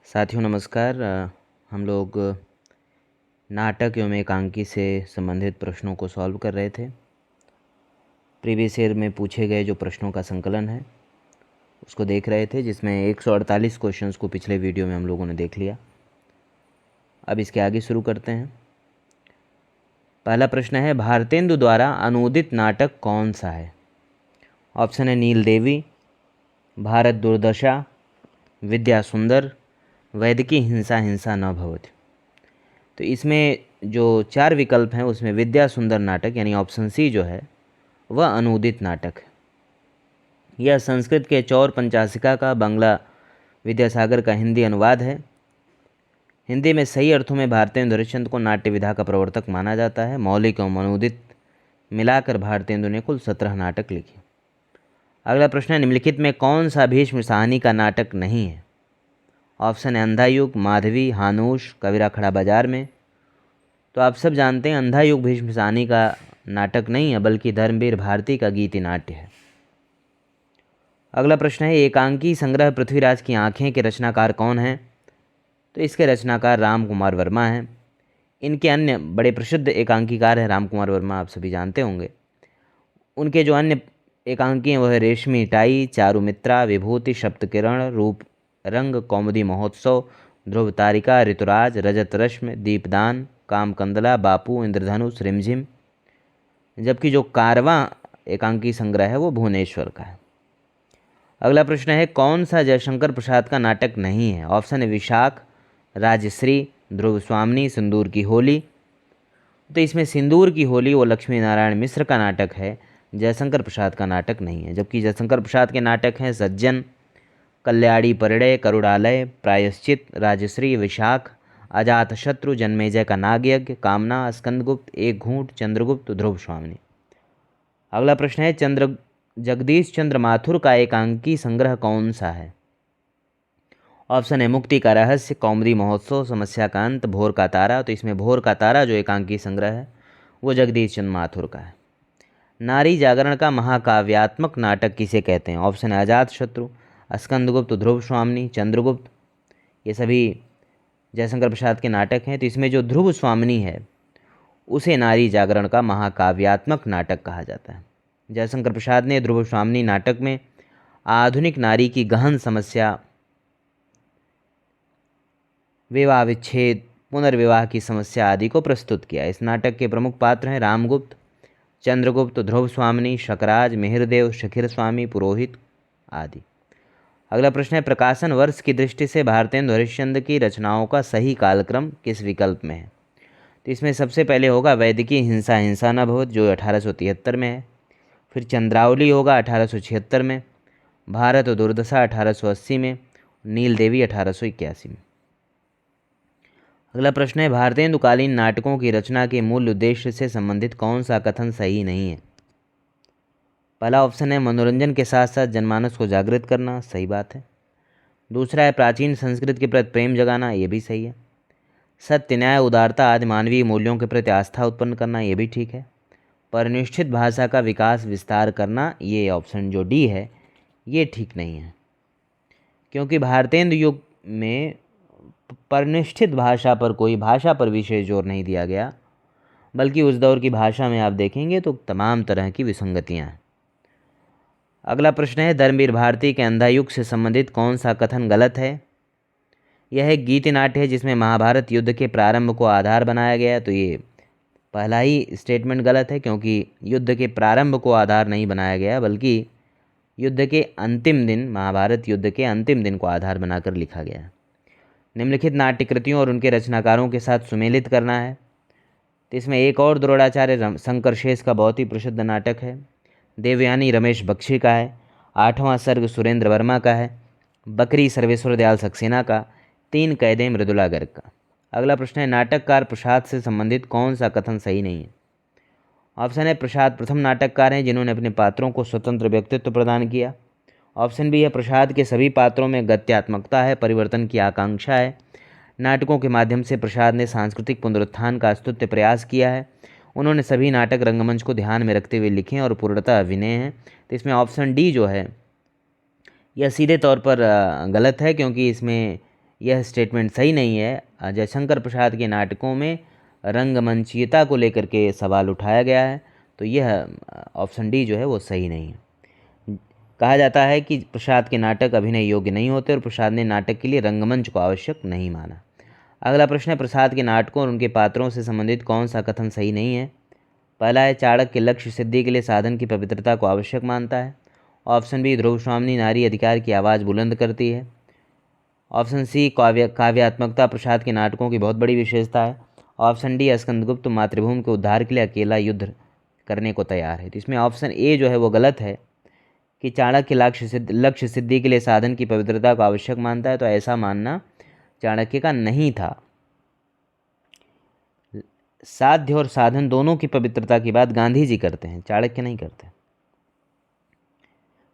साथियों नमस्कार। हम लोग नाटक एवं एकांकी से संबंधित प्रश्नों को सॉल्व कर रहे थे। प्रीवियस ईयर में पूछे गए जो प्रश्नों का संकलन है उसको देख रहे थे, जिसमें 148 क्वेश्चंस को पिछले वीडियो में हम लोगों ने देख लिया। अब इसके आगे शुरू करते हैं। पहला प्रश्न है, भारतेंदु द्वारा अनुदित नाटक कौन सा है? ऑप्शन है नील देवी, भारत दुर्दशा, विद्या सुंदर, वैदिकी हिंसा हिंसा न भवति। तो इसमें जो 4 विकल्प हैं उसमें विद्या सुंदर नाटक यानी ऑप्शन सी जो है वह अनुदित नाटक है। यह संस्कृत के चौर पंचाशिका का बांग्ला विद्यासागर का हिंदी अनुवाद है। हिंदी में सही अर्थों में भारतेंदु हरिश्चंद्र को नाट्य विधा का प्रवर्तक माना जाता है। मौलिक एवं अनुदित मिलाकर भारतेंदु ने कुल 17 नाटक लिखे। अगला प्रश्न है, निम्नलिखित में कौन सा भीष्म साहनी का नाटक नहीं है? ऑप्शन है अंधा युग, माधवी, हानूश, कबीरा खड़ा बाजार में। तो आप सब जानते हैं अंधा युग भीष्म साहनी का नाटक नहीं है बल्कि धर्मवीर भारती का गीति नाट्य है। अगला प्रश्न है, एकांकी संग्रह पृथ्वीराज की आंखें के रचनाकार कौन हैं? तो इसके रचनाकार राम कुमार वर्मा हैं। इनके अन्य बड़े प्रसिद्ध एकांकीकार हैं राम कुमार वर्मा, आप सभी जानते होंगे। उनके जो अन्य एकांकी हैं वह है रेशमी टाई, चारुमित्रा, विभूति, सप्तकिरण, रूप रंग, कौमुदी महोत्सव, ध्रुव तारिका, ऋतुराज, रजत रश्म, दीपदान, कामकंदला, बापू, इंद्रधनुष, रिमझिम। जबकि जो कारवां एकांकी संग्रह है वो भुवनेश्वर का है। अगला प्रश्न है, कौन सा जयशंकर प्रसाद का नाटक नहीं है? ऑप्शन है विशाख, राजश्री, ध्रुव स्वामिनी, सिंदूर की होली। तो इसमें सिंदूर की होली वो लक्ष्मी नारायण मिश्र का नाटक है, जयशंकर प्रसाद का नाटक नहीं है। जबकि जयशंकर प्रसाद के नाटक हैं सज्जन, कल्याणी परिणय, करुणालय, प्रायश्चित, राजश्री, विशाख, अजातशत्रु, जन्मेजय का नागयज्ञ, कामना, स्कंदगुप्त, एक घूंट, चंद्रगुप्त, ध्रुव स्वामिनी। अगला प्रश्न है, जगदीश चंद्र माथुर का एकांकी संग्रह कौन सा है? ऑप्शन है मुक्ति का रहस्य, कौमुदी महोत्सव, समस्या का अंत, भोर का तारा। तो इसमें भोर का तारा जो एकांकी संग्रह है वो जगदीश चंद्र माथुर का है। नारी जागरण का महाकाव्यात्मक नाटक किसे कहते हैं? ऑप्शन है अजातशत्रु, स्कंदगुप्त, ध्रुव स्वामिनी, चंद्रगुप्त। ये सभी जयशंकर प्रसाद के नाटक हैं। तो इसमें जो ध्रुव स्वामिनी है उसे नारी जागरण का महाकाव्यात्मक नाटक कहा जाता है। जयशंकर प्रसाद ने ध्रुव स्वामिनी नाटक में आधुनिक नारी की गहन समस्या, विवाह विच्छेद, पुनर्विवाह की समस्या आदि को प्रस्तुत किया। इस नाटक के प्रमुख पात्र हैं रामगुप्त, चंद्रगुप्त, ध्रुव स्वामिनी, शकराज, मिहिरदेव, शिखिर स्वामी, पुरोहित आदि। अगला प्रश्न है, प्रकाशन वर्ष की दृष्टि से भारतेंदु हरिश्चंद्र की रचनाओं का सही कालक्रम किस विकल्प में है? तो इसमें सबसे पहले होगा वैदिकी हिंसा हिंसा न भवति जो 1873 में है। फिर चंद्रावली होगा 1876 में, भारत दुर्दशा 1880 में, नील देवी 1881 में। अगला प्रश्न है, भारतेंदुकालीन नाटकों की रचना के मूल उद्देश्य से संबंधित कौन सा कथन सही नहीं है? पहला ऑप्शन है मनोरंजन के साथ साथ जनमानस को जागृत करना, सही बात है। दूसरा है प्राचीन संस्कृत के प्रति प्रेम जगाना, ये भी सही है। सत्य, न्याय, उदारता आदि मानवीय मूल्यों के प्रति आस्था उत्पन्न करना, ये भी ठीक है। परिनिष्ठित भाषा का विकास विस्तार करना, ये ऑप्शन जो डी है ये ठीक नहीं है, क्योंकि भारतेंदु युग में परिनिष्ठित भाषा पर कोई भाषा पर विशेष जोर नहीं दिया गया, बल्कि उस दौर की भाषा में आप देखेंगे तो तमाम तरह की विसंगतियाँ हैं। अगला प्रश्न है, धर्मवीर भारती के अंधा युग से संबंधित कौन सा कथन गलत है? यह एक गीति नाट्य है जिसमें महाभारत युद्ध के प्रारंभ को आधार बनाया गया है। तो ये पहला ही स्टेटमेंट गलत है, क्योंकि युद्ध के प्रारंभ को आधार नहीं बनाया गया बल्कि युद्ध के अंतिम दिन, महाभारत युद्ध के अंतिम दिन को आधार बनाकर लिखा गया है। निम्नलिखित नाट्य कृतियों और उनके रचनाकारों के साथ सुमेलित करना है। तो इसमें एक और द्रोणाचार्य शंकर शेष का बहुत ही प्रसिद्ध नाटक है, देवयानी रमेश बख्शी का है, 8वां सर्ग सुरेंद्र वर्मा का है, बकरी सर्वेश्वर दयाल सक्सेना का, 3 कैदे मृदुला गर्ग का। अगला प्रश्न है, नाटककार प्रसाद से संबंधित कौन सा कथन सही नहीं है? ऑप्शन है प्रसाद प्रथम नाटककार हैं जिन्होंने अपने पात्रों को स्वतंत्र व्यक्तित्व प्रदान किया। ऑप्शन बी है प्रसाद के सभी पात्रों में गत्यात्मकता है, परिवर्तन की आकांक्षा है। नाटकों के माध्यम से प्रसाद ने सांस्कृतिक पुनरुत्थान का स्तुत्य प्रयास किया है। उन्होंने सभी नाटक रंगमंच को ध्यान में रखते हुए लिखे और पूर्णतः अभिनय हैं। तो इसमें ऑप्शन डी जो है यह सीधे तौर पर गलत है, क्योंकि इसमें यह स्टेटमेंट सही नहीं है। जयशंकर प्रसाद के नाटकों में रंगमंचीयता को लेकर के सवाल उठाया गया है, तो यह ऑप्शन डी जो है वो सही नहीं है। कहा जाता है कि प्रसाद के नाटक अभिनय योग्य नहीं होते और प्रसाद ने नाटक के लिए रंगमंच को आवश्यक नहीं माना। अगला प्रश्न है, प्रसाद के नाटकों और उनके पात्रों से संबंधित कौन सा कथन सही नहीं है? पहला है, चाणक्य लक्ष्य सिद्धि के लिए साधन की पवित्रता को आवश्यक मानता है। ऑप्शन बी, ध्रुव स्वामिनी नारी अधिकार की आवाज़ बुलंद करती है। ऑप्शन सी, काव्यात्मकता प्रसाद के नाटकों की बहुत बड़ी विशेषता है। ऑप्शन डी, स्कंदगुप्त मातृभूमि के उद्धार के लिए अकेला युद्ध करने को तैयार है। तो इसमें ऑप्शन ए जो है वो गलत है कि चाणक्य लक्ष्य सिद्धि के लिए साधन की पवित्रता को आवश्यक मानता है, तो ऐसा मानना चाणक्य का नहीं था। साध्य और साधन दोनों की पवित्रता की बात गांधी जी करते हैं, चाणक्य नहीं करते।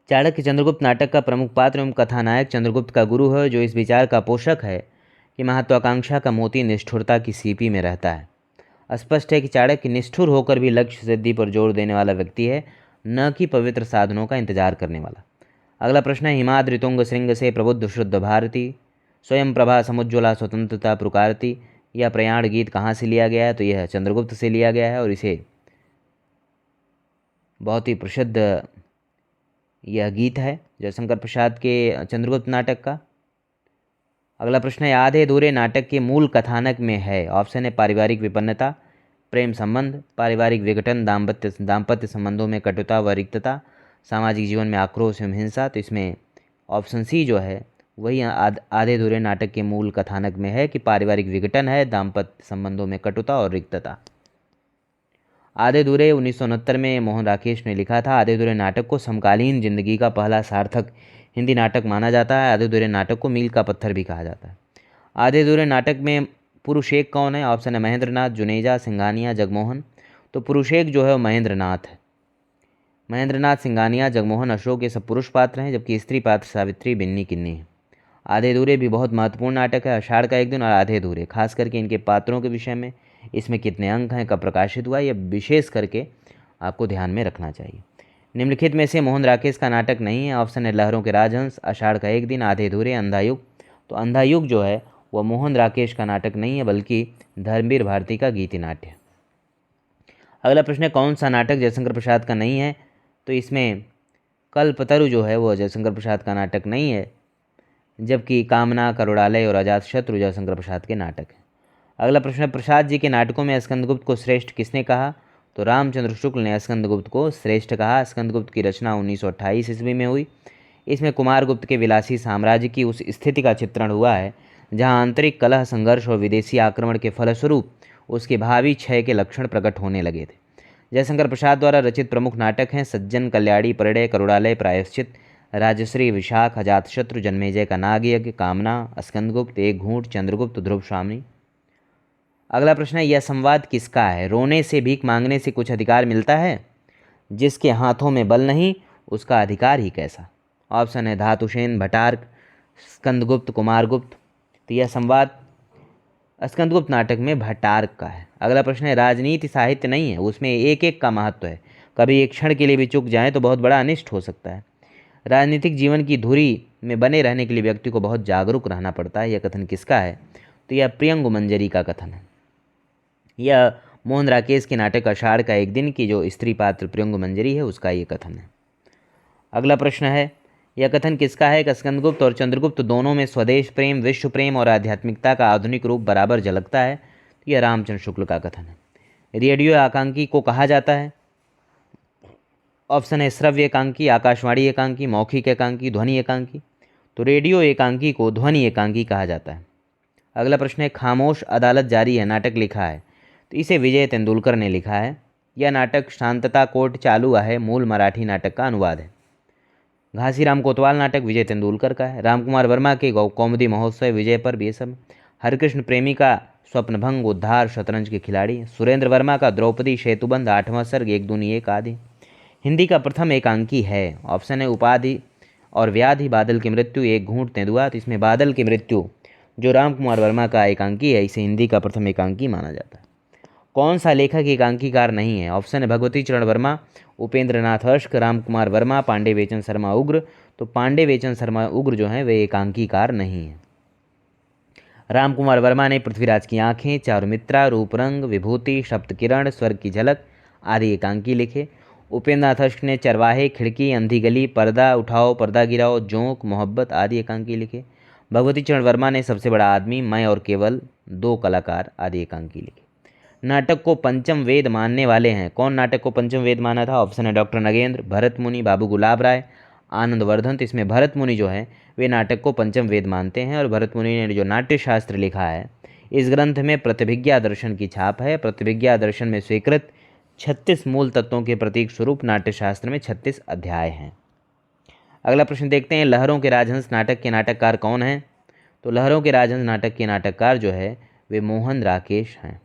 चाणक्य चंद्रगुप्त नाटक का प्रमुख पात्र एवं कथानायक चंद्रगुप्त का गुरु है, जो इस विचार का पोषक है कि महत्वाकांक्षा का मोती निष्ठुरता की सीपी में रहता है। स्पष्ट है कि चाणक्य निष्ठुर होकर भी लक्ष्य सिद्धि पर जोर देने वाला व्यक्ति है, न कि पवित्र साधनों का इंतजार करने वाला। अगला प्रश्न है, हिमाद्रि तुंग श्रृंग से प्रबुद्ध शुद्ध भारती, स्वयं प्रभा समुज्ज्वला स्वतंत्रता पुकारती, यह प्रयाण गीत कहाँ से लिया गया है? तो यह चंद्रगुप्त से लिया गया है और इसे बहुत ही प्रसिद्ध यह गीत है जयशंकर प्रसाद के चंद्रगुप्त नाटक का। अगला प्रश्न है, आधे अधूरे नाटक के मूल कथानक में है। ऑप्शन है, पारिवारिक विपन्नता, प्रेम संबंध, पारिवारिक विघटन, दाम्पत्य संबंधों में कटुता व रिक्तता, सामाजिक जीवन में आक्रोश एवं हिंसा। तो इसमें ऑप्शन सी जो है वही आधे अधूरे नाटक के मूल कथानक में है कि पारिवारिक विघटन है, दाम्पत्य संबंधों में कटुता और रिक्तता। आधे अधूरे 1969 में मोहन राकेश ने लिखा था। आधे अधूरे नाटक को समकालीन जिंदगी का पहला सार्थक हिंदी नाटक माना जाता है। आधे अधूरे नाटक को मील का पत्थर भी कहा जाता है। आधे अधूरे नाटक में पुरुष एक कौन है? ऑप्शन है, महेंद्र नाथ, जुनेजा, सिंघानिया, जगमोहन। तो पुरुष एक जो है वो महेंद्र नाथ है। महेंद्र नाथ, सिंघानिया, जगमोहन, अशोक ये सब पुरुष पात्र हैं, जबकि स्त्री पात्र सावित्री, बिन्नी, किन्नी है। आधे अधूरे भी बहुत महत्वपूर्ण नाटक है। आषाढ़ का एक दिन और आधे अधूरे, खास करके इनके पात्रों के विषय में, इसमें कितने अंक हैं, कब प्रकाशित हुआ, यह विशेष करके आपको ध्यान में रखना चाहिए। निम्नलिखित में से मोहन राकेश का नाटक नहीं है। ऑप्शन है, लहरों के राजहंस, आषाढ़ का एक दिन, आधे अधूरे, अंधा युग। तो अंधा युग जो है वह मोहन राकेश का नाटक नहीं है, बल्कि धर्मवीर भारती का गीति नाट्य है। अगला प्रश्न है, कौन सा नाटक जयशंकर प्रसाद का नहीं है? तो इसमें कल्पतरु जो है वो जयशंकर प्रसाद का नाटक नहीं है, जबकि कामना, करुणालय और अजातशत्रु जयशंकर प्रसाद के नाटक हैं। अगला प्रश्न, प्रसाद जी के नाटकों में स्कंदगुप्त को श्रेष्ठ किसने कहा? तो रामचंद्र शुक्ल ने स्कंदगुप्त को श्रेष्ठ कहा। स्कंदगुप्त की रचना 1928 ईस्वी में हुई। इसमें कुमारगुप्त के विलासी साम्राज्य की उस स्थिति का चित्रण हुआ है जहां आंतरिक कलह, संघर्ष और विदेशी आक्रमण के फलस्वरूप उसके भावी क्षय के लक्षण प्रकट होने लगे थे। जयशंकर प्रसाद द्वारा रचित प्रमुख नाटक हैं सज्जन, कल्याणी, परिणय, करुणालय, प्रायश्चित, राजश्री, विशाख, अजातशत्रु, जन्मेजय का नागयज्ञ, कामना, स्कंदगुप्त, एक घूंट, चंद्रगुप्त, ध्रुव स्वामिनी। अगला प्रश्न है, यह संवाद किसका है? रोने से, भीख मांगने से कुछ अधिकार मिलता है? जिसके हाथों में बल नहीं उसका अधिकार ही कैसा? ऑप्शन है, धातुसेन, भटार्क, स्कंदगुप्त, कुमारगुप्त। तो यह संवाद स्कंदगुप्त नाटक में भटार्क का है। अगला प्रश्न है, राजनीति साहित्य नहीं है, उसमें एक एक का महत्व है, कभी एक क्षण के लिए भी चूक जाए तो बहुत बड़ा अनिष्ट हो सकता है। राजनीतिक जीवन की धुरी में बने रहने के लिए व्यक्ति को बहुत जागरूक रहना पड़ता है। यह कथन किसका है? तो यह प्रियंगु मंजरी का कथन है। यह मोहन राकेश के नाटक आषाढ़ का एक दिन की जो स्त्री पात्र प्रियंगु मंजरी है उसका ये कथन है। अगला प्रश्न है, यह कथन किसका है कि स्कंदगुप्त और चंद्रगुप्त दोनों में स्वदेश प्रेम, विश्व प्रेम और आध्यात्मिकता का आधुनिक रूप बराबर झलकता है? तो यह रामचंद्र शुक्ल का कथन है। रेडियो एकांकी को कहा जाता है? ऑप्शन है, श्रव्य एकांकी, आकाशवाणी एकांकी, मौखिक एकांकी, ध्वनि एकांकी। तो रेडियो एकांकी को ध्वनि एकांकी कहा जाता है। अगला प्रश्न है, खामोश अदालत जारी है नाटक लिखा है? तो इसे विजय तेंदुलकर ने लिखा है। यह नाटक शांतता कोर्ट चालू है मूल मराठी नाटक का अनुवाद है। घासीराम कोतवाल नाटक विजय तेंदुलकर का है। रामकुमार वर्मा के कौमुदी महोत्सव विजय पर भी सब। हरिकृष्ण प्रेमी का स्वप्नभंग, उद्धार, शतरंज के खिलाड़ी। सुरेंद्र वर्मा का द्रौपदी सेतुबंध, 8वां सर्ग, एक दूनी एक आदि। हिंदी का प्रथम एकांकी है? ऑप्शन है, उपाधि और व्याधि, बादल की मृत्यु, एक घूंट, तेंदुआ। तो इसमें बादल की मृत्यु जो रामकुमार वर्मा का एकांकी है, इसे हिंदी का प्रथम एकांकी माना जाता है। कौन सा लेखक एकांकीकार नहीं है? ऑप्शन है, भगवती चरण वर्मा, उपेंद्र नाथ अश्क, रामकुमार वर्मा, पांडे वेचन शर्मा उग्र। तो पांडे वेचन शर्मा उग्र जो हैं वे एकांकीकार नहीं हैं। रामकुमार वर्मा ने पृथ्वीराज की आंखें, चारुमित्रा, रूपरंग, विभूति, सप्तकिरण, स्वर्ग की झलक आदि एकांकी लिखे। उपेंद्र नाथ अष्ट ने चरवाहे, खिड़की, अंधी गली, पर्दा उठाओ, पर्दा गिराओ, जोंक, मोहब्बत आदि एकांकी लिखे। भगवती चरण वर्मा ने सबसे बड़ा आदमी, मैं और केवल दो कलाकार आदि एकांकी लिखे। नाटक को पंचम वेद मानने वाले हैं। कौन नाटक को पंचम वेद माना था? ऑप्शन है डॉक्टर नगेंद्र, भरत मुनि, बाबू गुलाब राय, आनंदवर्धन। तो इसमें भरत मुनि जो है वे नाटक को पंचम वेद मानते हैं। और भरत मुनि ने जो नाट्य शास्त्र लिखा है, इस ग्रंथ में प्रतिभिज्ञा दर्शन की छाप है। प्रतिभिज्ञा दर्शन में स्वीकृत 36 मूल तत्वों के प्रतीक स्वरूप नाट्यशास्त्र में 36 अध्याय हैं। अगला प्रश्न देखते हैं, लहरों के राजहंस नाटक के नाटककार कौन हैं? तो लहरों के राजहंस नाटक के नाटककार जो है वे मोहन राकेश हैं।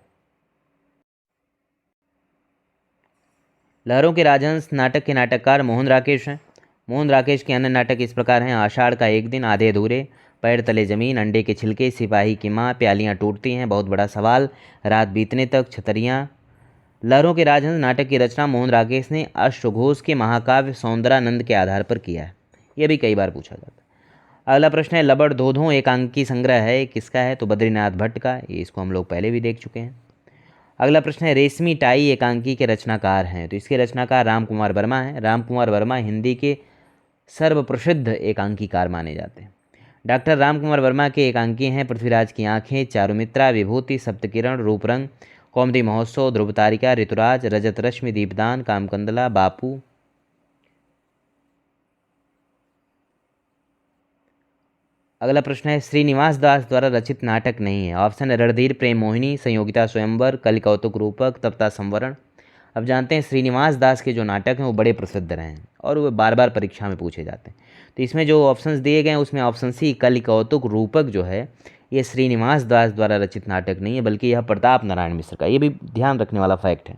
लहरों के राजहंस नाटक के नाटककार मोहन राकेश हैं। मोहन राकेश के अन्य नाटक इस प्रकार हैं, आषाढ़ का एक दिन, आधे अधूरे, पैर तले जमीन, अंडे के छिलके, सिपाही की माँ, प्यालियाँ टूटती हैं, बहुत बड़ा सवाल, रात बीतने तक, छतरियाँ। लहरों के राजहंस नाटक की रचना मोहन राकेश ने अश्वघोष के महाकाव्य सौंदरानंद के आधार पर किया है। यह भी कई बार पूछा जाता है। अगला प्रश्न है, लबड़ धोधो एकांकी संग्रह है, किसका है? तो बद्रीनाथ भट्ट का। ये इसको हम लोग पहले भी देख चुके हैं। अगला प्रश्न है, रेशमी टाई एकांकी के रचनाकार हैं। तो इसके रचनाकार रामकुमार वर्मा हैं। रामकुमार वर्मा हिंदी के सर्वप्रसिद्ध एकांकीकार माने जाते हैं। डॉक्टर रामकुमार वर्मा के एकांकी हैं पृथ्वीराज की आंखें, चारुमित्रा, विभूति, सप्तकिरण, रूपरंग, कौमुदी महोत्सव, ध्रुव तारिका, ऋतुराज, रजत रश्मि, दीपदान, कामकंदला, बापू। अगला प्रश्न है, श्रीनिवास दास द्वारा रचित नाटक नहीं है। ऑप्शन है रणधीर प्रेम मोहिनी, संयोगिता स्वयंवर, कलि कौतुक रूपक, तप्ता संवरण। अब जानते हैं श्रीनिवास दास के जो नाटक हैं वो बड़े प्रसिद्ध रहे हैं और वो बार बार परीक्षा में पूछे जाते हैं। तो इसमें जो ऑप्शंस दिए गए हैं उसमें ऑप्शन सी कलि कौतुक रूपक जो है ये श्रीनिवास दास द्वारा रचित नाटक नहीं है, बल्कि यह प्रताप नारायण मिश्र का। ये भी ध्यान रखने वाला फैक्ट है।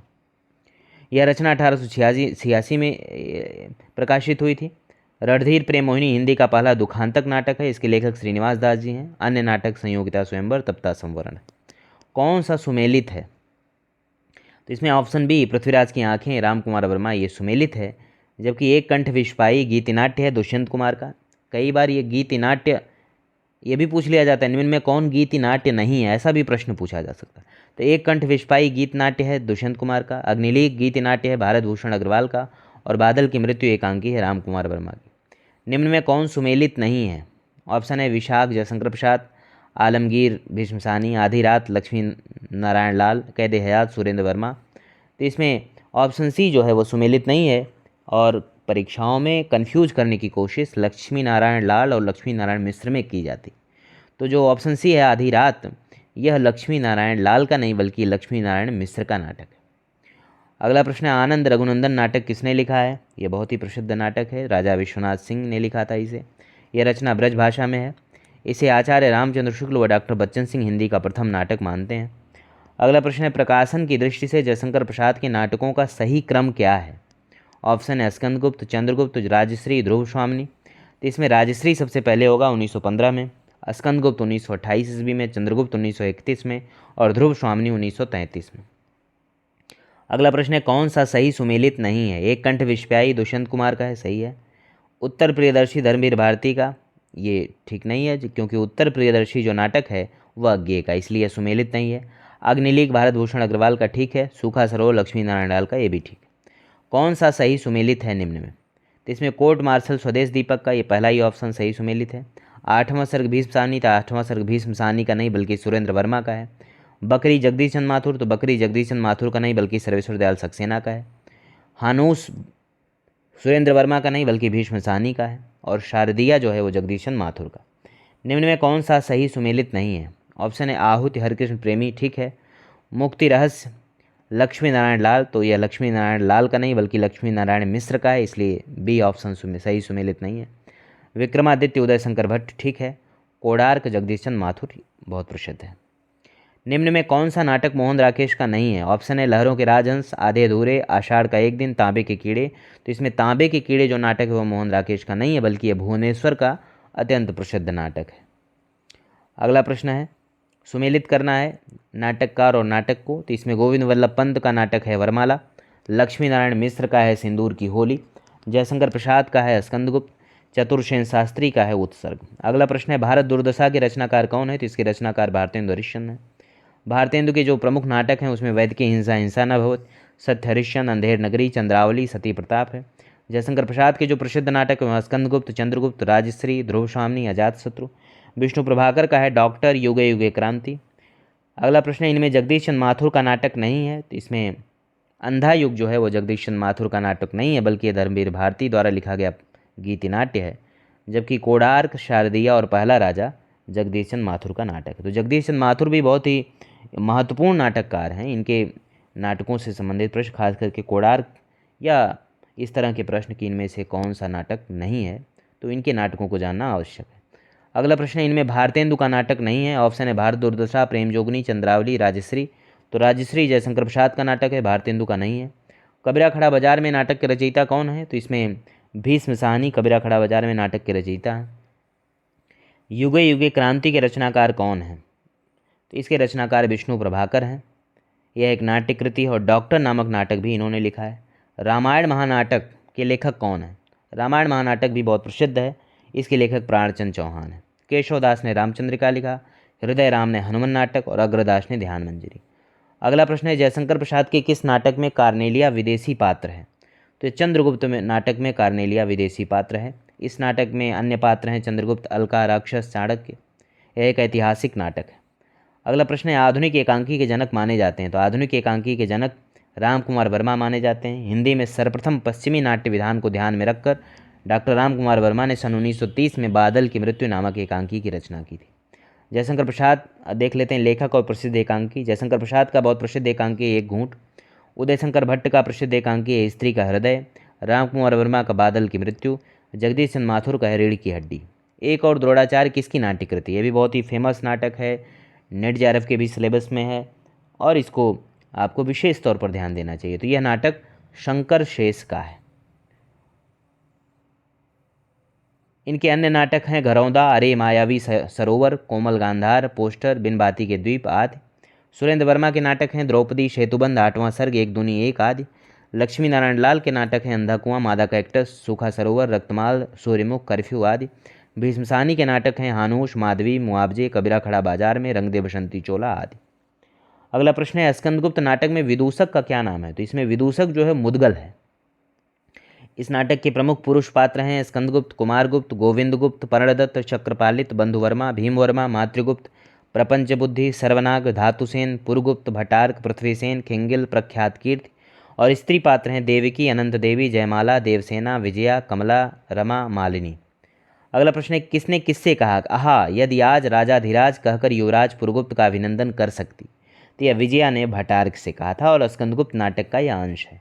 यह रचना 1886 में प्रकाशित हुई थी। रणधीर प्रेम मोहिनी हिंदी का पहला दुखांतक नाटक है। इसके लेखक श्रीनिवास दास जी हैं। अन्य नाटक संयोगिता स्वयंवर, तप्ता संवरण। कौन सा सुमेलित है? तो इसमें ऑप्शन बी पृथ्वीराज की आंखें, रामकुमार वर्मा, ये सुमेलित है। जबकि एक कंठ विषपाई गीति नाट्य है दुष्यंत कुमार का। कई बार ये गीति नाट्य ये भी पूछ लिया जाता है, निम्न में कौन गीति नाट्य नहीं है, ऐसा भी प्रश्न पूछा जा सकता है। तो एक कंठ विषपाई गीत नाट्य है दुष्यंत कुमार का, अग्निलीक गीति नाट्य है भारत भूषण अग्रवाल का, और बादल की मृत्यु एकांकी है रामकुमार वर्मा की। निम्न में कौन सुमेलित नहीं है? ऑप्शन है विशाख जयशंकर प्रसाद, आलमगीर भीष्मसानी, आधी रात लक्ष्मी नारायण लाल, कैद हयात सुरेंद्र वर्मा। तो इसमें ऑप्शन सी जो है वो सुमेलित नहीं है और परीक्षाओं में कंफ्यूज करने की कोशिश लक्ष्मी नारायण लाल और लक्ष्मी नारायण मिश्र में की जाती। तो जो ऑप्शन सी है आधी रात, यह लक्ष्मी नारायण लाल का नहीं बल्कि लक्ष्मी नारायण मिश्र का नाटक है। अगला प्रश्न है, आनंद रघुनंदन नाटक किसने लिखा है? यह बहुत ही प्रसिद्ध नाटक है, राजा विश्वनाथ सिंह ने लिखा था इसे। यह रचना ब्रज भाषा में है। इसे आचार्य रामचंद्र शुक्ल व डॉक्टर बच्चन सिंह हिंदी का प्रथम नाटक मानते हैं। अगला प्रश्न है, प्रकाशन की दृष्टि से जयशंकर प्रसाद के नाटकों का सही क्रम क्या है? ऑप्शन है स्कंदगुप्त, चंद्रगुप्त, राजश्री, ध्रुव स्वामिनी। तो इसमें राजश्री सबसे पहले होगा 1915 में, स्कंदगुप्त 1928 ईस्वी में, चंद्रगुप्त 1931 में और ध्रुव स्वामिनी 1933 में। अगला प्रश्न है, कौन सा सही सुमेलित नहीं है? एक कंठ विषप्यायी दुष्यंत कुमार का है, सही है। उत्तर प्रियदर्शी धर्मवीर भारती का, ये ठीक नहीं है क्योंकि उत्तर प्रियदर्शी जो नाटक है वह अज्ञेय का, इसलिए सुमेलित नहीं है। अग्निलीक भारत भूषण अग्रवाल का ठीक है। सूखा सरोवर लक्ष्मी नारायण लाल का, ये भी ठीक है। कौन सा सही सुमेलित है निम्न में? तो इसमें कोर्ट मार्शल स्वदेश दीपक का, ये पहला ही ऑप्शन सही सुमेलित है। आठवां सर्ग भीष्म साहनी, तो आठवां सर्ग भीष्म साहनी का नहीं बल्कि सुरेंद्र वर्मा का है। बकरी जगदीश चंद्र माथुर, तो बकरी जगदीश चंद्र माथुर का नहीं बल्कि सर्वेश्वर दयाल सक्सेना का है। हानूस सुरेंद्र वर्मा का नहीं बल्कि भीष्म साहनी का है। और शारदिया जो है वो जगदीश चंद्र माथुर का। निम्न में कौन सा सही सुमेलित नहीं है? ऑप्शन है आहुति हरिकृष्ण प्रेमी, ठीक है। मुक्ति रहस्य लक्ष्मी नारायण लाल, तो यह लक्ष्मी नारायण लाल का नहीं बल्कि लक्ष्मी नारायण मिश्र का है, इसलिए बी ऑप्शन सही सुमेलित नहीं है। विक्रमादित्य उदय शंकर भट्ट, ठीक है। कोणार्क जगदीश चंद्र माथुर बहुत प्रसिद्ध है। निम्न में कौन सा नाटक मोहन राकेश का नहीं है? ऑप्शन है लहरों के राजहंस, आधे अधूरे, आषाढ़ का एक दिन, तांबे के कीड़े। तो इसमें तांबे के कीड़े जो नाटक है वह मोहन राकेश का नहीं है बल्कि यह भुवनेश्वर का अत्यंत प्रसिद्ध नाटक है। अगला प्रश्न है, सुमेलित करना है नाटककार और नाटक को। तो इसमें गोविंद वल्लभ पंत का नाटक है वरमाला, लक्ष्मी नारायण मिश्र का है सिंदूर की होली, जयशंकर प्रसाद का है स्कंदगुप्त, चतुर्सेन शास्त्री का है उत्सर्ग। अगला प्रश्न है भारत दुर्दशा के रचनाकार कौन है, तो इसके रचनाकार भारतेंदु हरिश्चंद्र हैं। भारतेंदु के जो प्रमुख नाटक हैं उसमें वैद्य की हिंसा, हिंसा न भवत, सत्य हरिश्चंद्र, अंधेर नगरी, चंद्रावली, सती प्रताप है। जयशंकर प्रसाद के जो प्रसिद्ध नाटक हैं स्कंदगुप्त, चंद्रगुप्त, राजश्री, ध्रुव स्वामी, अजातशत्रु। विष्णु प्रभाकर का है डॉक्टर, युगे युगे क्रांति। अगला प्रश्न है इनमें जगदीश चंद्र माथुर का नाटक नहीं है, तो इसमें अंधा युग जो है वो जगदीश चंद्र माथुर का नाटक नहीं है, बल्कि ये धर्मवीर भारती द्वारा लिखा गया गीति नाट्य है। जबकि कोणार्क, शारदिया और पहला राजा जगदीश चंद्र माथुर का नाटक है। तो जगदीश चंद्र माथुर भी बहुत ही महत्वपूर्ण नाटककार हैं। इनके नाटकों से संबंधित प्रश्न, खास करके कोणार्क या इस तरह के प्रश्न कि इनमें से कौन सा नाटक नहीं है, तो इनके नाटकों को जानना आवश्यक है। अगला प्रश्न है इनमें भारतेंदु का नाटक नहीं है। ऑप्शन है भारत दुर्दशा, प्रेमजोगनी, चंद्रावली, राजश्री। तो राजश्री जयशंकर प्रसाद का नाटक है, भारतेंदु का नहीं है। कबीरा खड़ा बाजार में नाटक के रचयिता कौन है, तो इसमें भीष्म साहनी कबीरा खड़ा बाजार में नाटक के रचयिता हैं। युगे युगे क्रांति के रचनाकार कौन है, तो इसके रचनाकार विष्णु प्रभाकर हैं। यह एक नाट्य कृति है और डॉक्टर नामक नाटक भी इन्होंने लिखा है। रामायण महानाटक के लेखक कौन है, रामायण महानाटक भी बहुत प्रसिद्ध है, इसके लेखक प्राणचंद चौहान है। केशवदास ने रामचंद्रिका लिखा, हृदय राम ने हनुमान नाटक और अग्रदास ने ध्यान मंजरी। अगला प्रश्न है जयशंकर प्रसाद के किस नाटक में कार्नेलिया विदेशी पात्र है, तो चंद्रगुप्त में नाटक में कार्नेलिया विदेशी पात्र है। इस नाटक में अन्य पात्र हैं चंद्रगुप्त, अलका, राक्षस, चाणक्य। यह एक ऐतिहासिक नाटक है। अगला प्रश्न है आधुनिक एकांकी के जनक माने जाते हैं, तो आधुनिक एकांकी के जनक राम कुमार वर्मा माने जाते हैं। हिंदी में सर्वप्रथम पश्चिमी नाट्य विधान को ध्यान में रखकर डॉक्टर राम कुमार वर्मा ने सन 1930 में बादल की मृत्यु नामक एकांकी की रचना की थी। जयशंकर प्रसाद देख लेते हैं लेखक और प्रसिद्ध एकांकी। जयशंकर प्रसाद का बहुत प्रसिद्ध एकांकी एक घूंट, उदय शंकर भट्ट का प्रसिद्ध एकांकी है स्त्री का हृदय, राम कुमार वर्मा का बादल की मृत्यु, जगदीश चंद्र माथुर का है रीढ़ की हड्डी। एक और द्रोणाचार्य किसकी नाट्य कृति, ये भी बहुत ही फेमस नाटक है, नेट जेआरएफ के भी सिलेबस में है और इसको आपको विशेष तौर पर ध्यान देना चाहिए। तो यह नाटक शंकर शेष का है। इनके अन्य नाटक हैं घरौंदा, अरे मायावी सरोवर, कोमल गांधार, पोस्टर, बिन बाती के द्वीप आदि। सुरेंद्र वर्मा के नाटक हैं द्रौपदी, सेतुबंध, आठवां सर्ग, एक दूनी एक आदि। लक्ष्मी नारायण लाल के नाटक हैं अंधा कुआं, मादा कैक्टस, सूखा सरोवर, रक्तमाल, सूर्यमुख, कर्फ्यू आदि। भीष्म साहनी के नाटक हैं हानूश, माधवी, मुआवजे, कबीरा खड़ा बाजार में, रंग दे बसंती चोला आदि। अगला प्रश्न है स्कंदगुप्त नाटक में विदूषक का क्या नाम है, तो इसमें विदूषक जो है मुदगल है। इस नाटक के प्रमुख पुरुष पात्र हैं स्कंदगुप्त, कुमारगुप्त, गोविंदगुप्त, पर्णदत्त, चक्रपालित, बंधुवर्मा, भीमवर्मा, मातृगुप्त, प्रपंच बुद्धि, सर्वनाग, धातुसेन, पुरगुप्त, भटार्क, पृथ्वीसेन, खिंगिल, प्रख्यात कीर्ति। और स्त्री पात्र हैं देवकी, अनंत देवी, जयमाला, देवसेना, विजया, कमला, रमा, मालिनी। अगला प्रश्न है किसने किससे कहा, आहा यदि आज राजाधिराज कहकर युवराज पुरगुप्त का अभिनंदन कर सकती, तो यह विजया ने भटार्क से कहा था और स्कंदगुप्त नाटक का यह अंश है।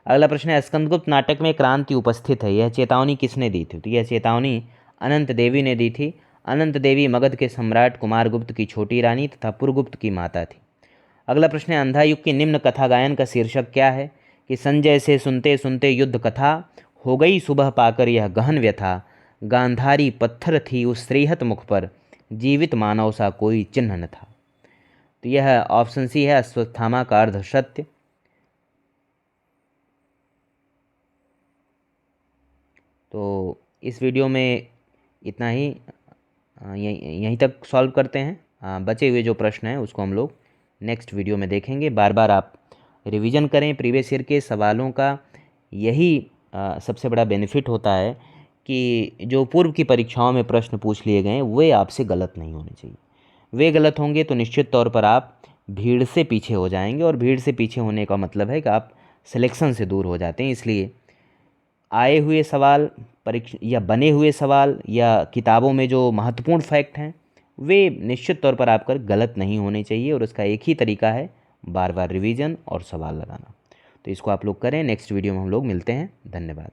अगला प्रश्न है स्कंदगुप्त नाटक में क्रांति उपस्थित है, यह चेतावनी किसने दी थी, तो यह चेतावनी अनंत देवी ने दी थी। अनंत देवी मगध के सम्राट कुमारगुप्त की छोटी रानी तथा पुरगुप्त की माता थी। अगला प्रश्न है अंधा युग की निम्न कथा गायन का शीर्षक क्या है, कि संजय से सुनते सुनते युद्ध कथा, हो गई सुबह पाकर यह गहन व्यथा, गांधारी पत्थर थी उस श्रीहत मुख पर, जीवित मानव सा कोई चिन्ह न था। तो यह ऑप्शन सी है अश्वत्थामा का अर्ध सत्य। तो इस वीडियो में इतना ही, यहीं तक सॉल्व करते हैं। बचे हुए जो प्रश्न हैं उसको हम लोग नेक्स्ट वीडियो में देखेंगे। बार बार आप रिवीजन करें प्रीवियस ईयर के सवालों का। यही सबसे बड़ा बेनिफिट होता है कि जो पूर्व की परीक्षाओं में प्रश्न पूछ लिए गए वे आपसे गलत नहीं होने चाहिए। वे गलत होंगे तो निश्चित तौर पर आप भीड़ से पीछे हो जाएंगे, और भीड़ से पीछे होने का मतलब है कि आप सिलेक्शन से दूर हो जाते हैं। इसलिए आए हुए सवाल परीक्षा या बने हुए सवाल या किताबों में जो महत्वपूर्ण फैक्ट हैं वे निश्चित तौर पर आपका गलत नहीं होने चाहिए, और उसका एक ही तरीका है बार बार रिवीजन और सवाल लगाना। तो इसको आप लोग करें। नेक्स्ट वीडियो में हम लोग मिलते हैं। धन्यवाद।